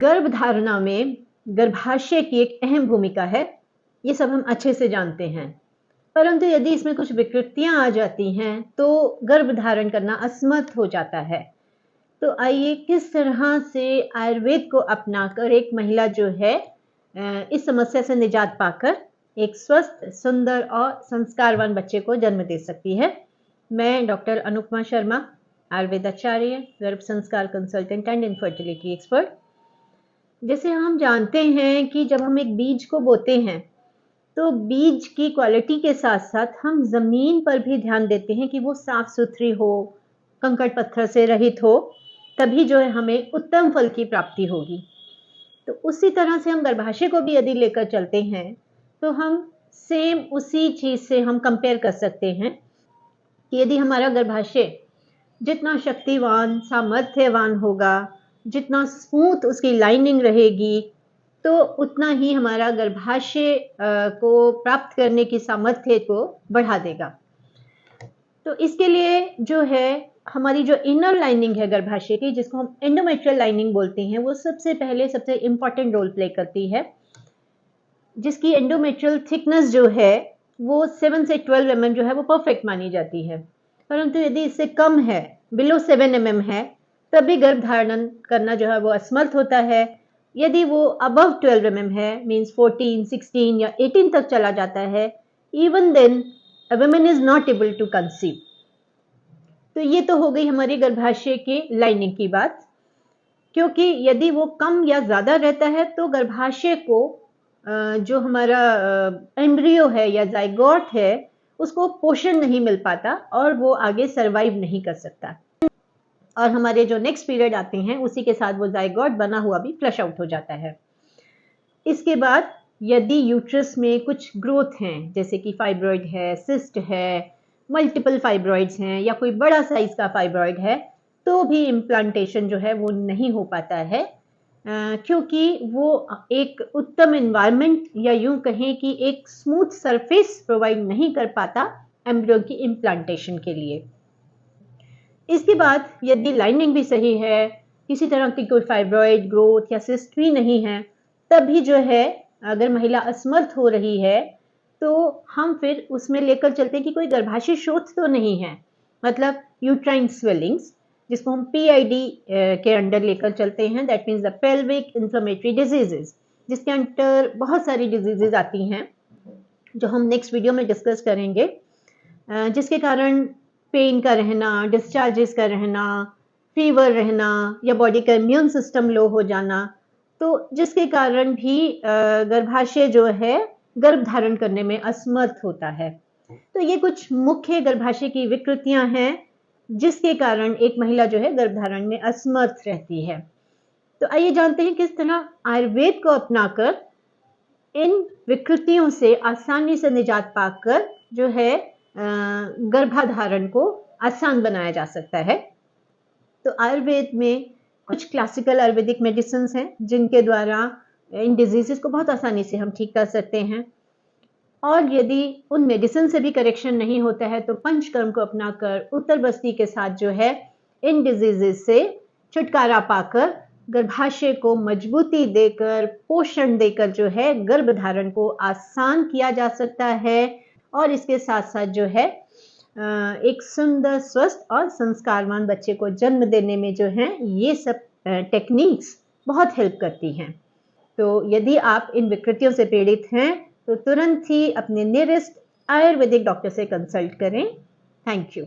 गर्भधारणा में गर्भाशय की एक अहम भूमिका है, ये सब हम अच्छे से जानते हैं। परंतु यदि इसमें कुछ विकृतियां आ जाती हैं तो गर्भधारण करना असमर्थ हो जाता है। तो आइए किस तरह से आयुर्वेद को अपनाकर एक महिला जो है इस समस्या से निजात पाकर एक स्वस्थ, सुंदर और संस्कारवान बच्चे को जन्म दे सकती है। मैं डॉक्टर अनुपमा शर्मा, आयुर्वेदाचार्य, गर्भ संस्कार कंसल्टेंट एंड इनफर्टिलिटी एक्सपर्ट। जैसे हम जानते हैं कि जब हम एक बीज को बोते हैं तो बीज की क्वालिटी के साथ साथ हम ज़मीन पर भी ध्यान देते हैं कि वो साफ सुथरी हो, कंकड़ पत्थर से रहित हो, तभी जो है हमें उत्तम फल की प्राप्ति होगी। तो उसी तरह से हम गर्भाशय को भी यदि लेकर चलते हैं तो हम सेम उसी चीज़ से हम कंपेयर कर सकते हैं कि यदि हमारा गर्भाशय जितना शक्तिवान, सामर्थ्यवान होगा, जितना स्मूथ उसकी लाइनिंग रहेगी, तो उतना ही हमारा गर्भाशय को प्राप्त करने की सामर्थ्य को बढ़ा देगा। तो इसके लिए जो है हमारी जो इनर लाइनिंग है गर्भाशय की, जिसको हम एंडोमेट्रियल लाइनिंग बोलते हैं, वो सबसे पहले सबसे इम्पॉर्टेंट रोल प्ले करती है, जिसकी एंडोमेट्रियल थिकनेस जो है वो 7 से 12 mm जो है वो परफेक्ट मानी जाती है। परंतु यदि इससे कम है, बिलो 7 mm है, तब भी गर्भधारण करना जो है वो असमर्थ होता है। यदि वो अबव 12 mm है, मीन्स 14, 16 या 18 तक चला जाता है, even then a woman is not able to conceive. तो ये तो हो गई हमारी गर्भाशय की लाइनिंग की बात, क्योंकि यदि वो कम या ज़्यादा रहता है तो गर्भाशय को जो हमारा एम्ब्रियो है या जाइगोट है उसको पोषण नहीं मिल पाता और वो आगे सरवाइव नहीं कर सकता, और हमारे जो नेक्स्ट पीरियड आते हैं उसी के साथ वो जाइगोट बना हुआ भी फ्लश आउट हो जाता है। इसके बाद यदि यूट्रस में कुछ ग्रोथ हैं, जैसे कि फाइब्रॉइड है, सिस्ट है, मल्टीपल फाइब्रॉइड्स हैं या कोई बड़ा साइज का फाइब्रॉइड है, तो भी इम्प्लांटेशन जो है वो नहीं हो पाता है, क्योंकि वो एक उत्तम एनवायरनमेंट या यूं कहें कि एक स्मूथ सरफेस प्रोवाइड नहीं कर पाता एम्ब्रियो की इम्प्लांटेशन के लिए। इसके बाद यदि लाइनिंग भी सही है, किसी तरह की कोई फाइब्रॉइड ग्रोथ या सिस्ट भी नहीं है, तब भी जो है अगर महिला असमर्थ हो रही है तो हम फिर उसमें लेकर चलते हैं कि कोई गर्भाशय शोथ तो नहीं है, मतलब यूट्राइन स्वेलिंग्स, जिसको हम PID के अंडर लेकर चलते हैं, that means the pelvic inflammatory diseases, जिसके अंडर बहुत सारी डिजीजेज आती हैं जो हम नेक्स्ट वीडियो में डिस्कस करेंगे, जिसके कारण पेन का रहना, डिस्चार्जेस का रहना, फीवर रहना या बॉडी का इम्यून सिस्टम लो हो जाना, तो जिसके कारण भी गर्भाशय जो है गर्भ धारण करने में असमर्थ होता है। तो ये कुछ मुख्य गर्भाशय की विकृतियां हैं जिसके कारण एक महिला जो है गर्भधारण में असमर्थ रहती है। तो आइए जानते हैं किस तरह आयुर्वेद को अपनाकर इन विकृतियों से आसानी से निजात पाकर जो है गर्भाधारण को आसान बनाया जा सकता है। तो आयुर्वेद में कुछ क्लासिकल आयुर्वेदिक मेडिसिन हैं जिनके द्वारा इन डिजीजेस को बहुत आसानी से हम ठीक कर सकते हैं, और यदि उन मेडिसिन से भी करेक्शन नहीं होता है तो पंचकर्म को अपनाकर उत्तर बस्ती के साथ जो है इन डिजीजेस से छुटकारा पाकर गर्भाशय को मजबूती देकर, पोषण देकर जो है गर्भधारण को आसान किया जा सकता है, और इसके साथ साथ जो है एक सुंदर, स्वस्थ और संस्कारवान बच्चे को जन्म देने में जो है ये सब टेक्निक्स बहुत हेल्प करती हैं। तो यदि आप इन विकृतियों से पीड़ित हैं तो तुरंत ही अपने नियरेस्ट आयुर्वेदिक डॉक्टर से कंसल्ट करें। Thank you.